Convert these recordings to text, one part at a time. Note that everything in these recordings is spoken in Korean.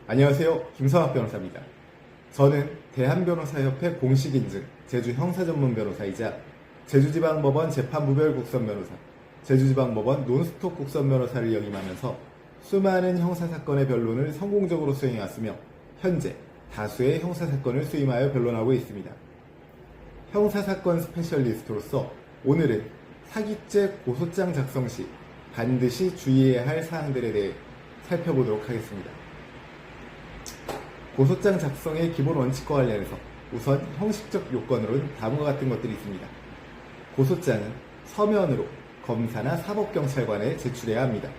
안녕하세요. 김성학 변호사입니다. 저는 대한변호사협회 공식인증 제주형사전문변호사이자 제주지방법원 재판부별국선변호사, 제주지방법원 논스톱 국선변호사를 역임하면서 수많은 형사사건의 변론을 성공적으로 수행해왔으며 현재 다수의 형사사건을 수임하여 변론하고 있습니다. 형사사건 스페셜리스트로서 오늘은 사기죄 고소장 작성 시 반드시 주의해야 할 사항들에 대해 살펴보도록 하겠습니다. 고소장 작성의 기본 원칙과 관련해서 우선 형식적 요건으로는 다음과 같은 것들이 있습니다. 고소장은 서면으로 검사나 사법경찰관에 제출해야 합니다.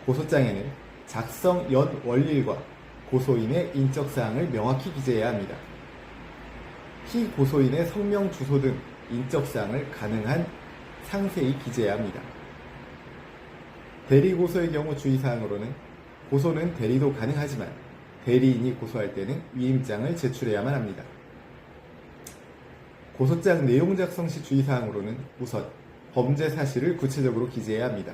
고소장에는 작성 연 원리일과 고소인의 인적사항을 명확히 기재해야 합니다. 피고소인의 성명, 주소 등 인적사항을 가능한 상세히 기재해야 합니다. 대리고소의 경우 주의사항으로는 고소는 대리도 가능하지만 대리인이 고소할 때는 위임장을 제출해야만 합니다. 고소장 내용 작성 시 주의사항으로는 우선 범죄 사실을 구체적으로 기재해야 합니다.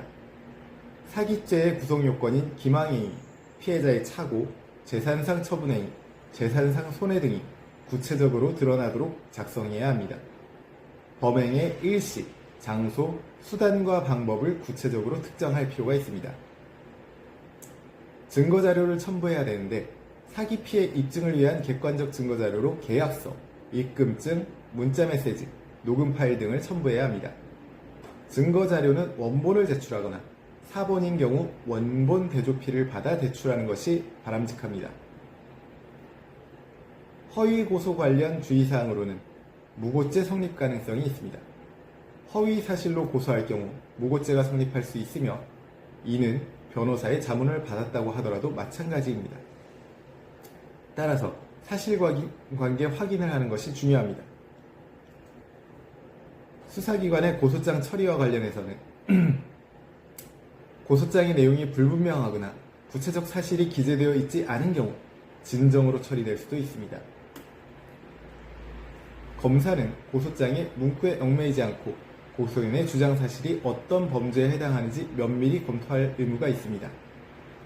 사기죄의 구성요건인 기망행위, 피해자의 착오, 재산상 처분행위, 재산상 손해 등이 구체적으로 드러나도록 작성해야 합니다. 범행의 일시, 장소, 수단과 방법을 구체적으로 특정할 필요가 있습니다. 증거자료를 첨부해야 되는데 사기 피해 입증을 위한 객관적 증거자료로 계약서, 입금증, 문자메시지, 녹음 파일 등을 첨부해야 합니다. 증거자료는 원본을 제출하거나 사본인 경우 원본 대조피를 받아 제출하는 것이 바람직합니다. 허위고소 관련 주의사항으로는 무고죄 성립 가능성이 있습니다. 허위 사실로 고소할 경우 무고죄가 성립할 수 있으며 이는 변호사의 자문을 받았다고 하더라도 마찬가지입니다. 따라서 사실관계 확인을 하는 것이 중요합니다. 수사기관의 고소장 처리와 관련해서는 고소장의 내용이 불분명하거나 구체적 사실이 기재되어 있지 않은 경우 진정으로 처리될 수도 있습니다. 검사는 고소장에 문구에 얽매이지 않고 고소인의 주장 사실이 어떤 범죄에 해당하는지 면밀히 검토할 의무가 있습니다.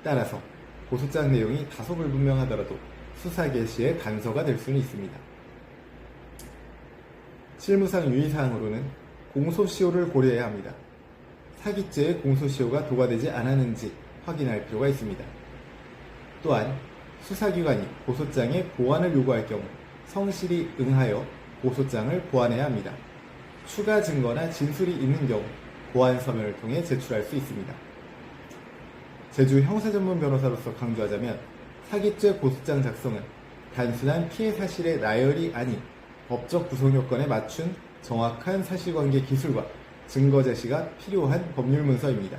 따라서 고소장 내용이 다소 불분명하더라도 수사 개시의 단서가 될 수는 있습니다. 실무상 유의사항으로는 공소시효를 고려해야 합니다. 사기죄의 공소시효가 도과되지 않았는지 확인할 필요가 있습니다. 또한 수사기관이 고소장의 보완을 요구할 경우 성실히 응하여 고소장을 보완해야 합니다. 추가 증거나 진술이 있는 경우 보완 서면을 통해 제출할 수 있습니다. 제주 형사전문 변호사로서 강조하자면 사기죄 고소장 작성은 단순한 피해 사실의 나열이 아닌 법적 구성 요건에 맞춘 정확한 사실관계 기술과 증거 제시가 필요한 법률 문서입니다.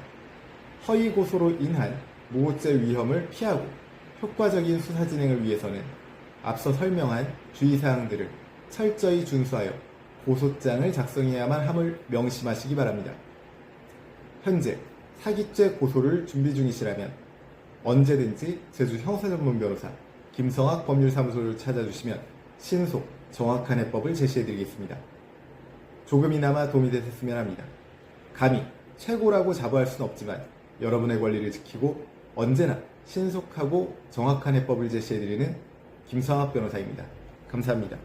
허위 고소로 인한 무고죄 위험을 피하고 효과적인 수사 진행을 위해서는 앞서 설명한 주의사항들을 철저히 준수하여 고소장을 작성해야만 함을 명심하시기 바랍니다. 현재 사기죄 고소를 준비 중이시라면 언제든지 제주 형사전문 변호사 김성학 법률사무소를 찾아주시면 신속, 정확한 해법을 제시해드리겠습니다. 조금이나마 도움이 되셨으면 합니다. 감히 최고라고 자부할 수는 없지만 여러분의 권리를 지키고 언제나 신속하고 정확한 해법을 제시해드리는 김성학 변호사입니다. 감사합니다.